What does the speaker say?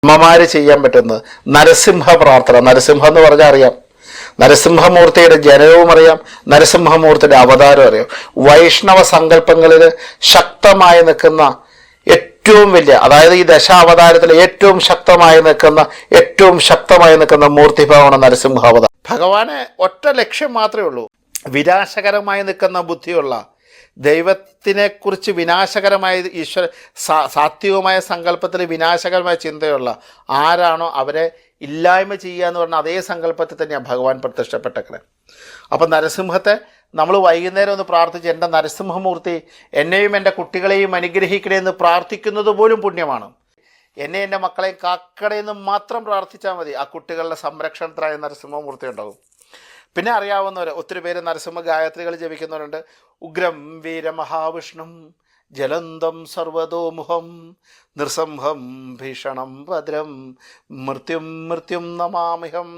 അമ്മമാര് ചെയ്യാൻ പറ്റുന്നത് നരസിംഹ പ്രാർത്ഥന. നരസിംഹം എന്ന് പറഞ്ഞാൽ അറിയാം, നരസിംഹമൂർത്തിയുടെ ജനനവും അറിയാം, നരസിംഹമൂർത്തിയുടെ അവതാരം അറിയാം. വൈഷ്ണവ സങ്കല്പങ്ങളിൽ ശക്തമായി നിൽക്കുന്ന ഏറ്റവും വലിയ, അതായത് ഈ ദശാവതാരത്തിൽ ഏറ്റവും ശക്തമായി നിൽക്കുന്ന മൂർത്തിഭാവമാണ് നരസിംഹാവതാരം. ഭഗവാന് ഒറ്റ ലക്ഷ്യം മാത്രമേ ഉള്ളൂ, വിനാശകരമായി നിൽക്കുന്ന ബുദ്ധിയുള്ള ദൈവത്തിനെക്കുറിച്ച് വിനാശകരമായ സാത്വികമായ സങ്കല്പത്തിൽ വിനാശകരമായ ചിന്തയുള്ള ആരാണോ അവരെ ഇല്ലായ്മ ചെയ്യുക എന്ന് പറഞ്ഞാൽ അതേ സങ്കല്പത്തിൽ തന്നെയാണ് ഭഗവാൻ പ്രത്യക്ഷപ്പെട്ടേക്കണേ. അപ്പം നരസിംഹത്തെ നമ്മൾ വൈകുന്നേരം ഒന്ന് പ്രാർത്ഥിച്ച് എൻ്റെ നരസിംഹമൂർത്തി എന്നെയും എൻ്റെ കുട്ടികളെയും അനുഗ്രഹിക്കണേ എന്ന് പ്രാർത്ഥിക്കുന്നത് പോലും പുണ്യമാണ്. എന്നെ എൻ്റെ മക്കളെയും കാക്കണേന്ന് മാത്രം പ്രാർത്ഥിച്ചാൽ മതി, ആ കുട്ടികളുടെ സംരക്ഷണത്തിനായ നരസിംഹമൂർത്തി ഉണ്ടാകും. പിന്നെ അറിയാവുന്നവർ ഒത്തിരി പേര് നരസിംഹ ഗായത്രികൾ ജപിക്കുന്നവരുണ്ട്. ഉഗ്രം വീരമഹാവിഷ്ണും ജലന്തം സർവതോമുഖം നൃസിംഹം ഭീഷണം ഭദ്രം മൃത്യും നമാമിഹം.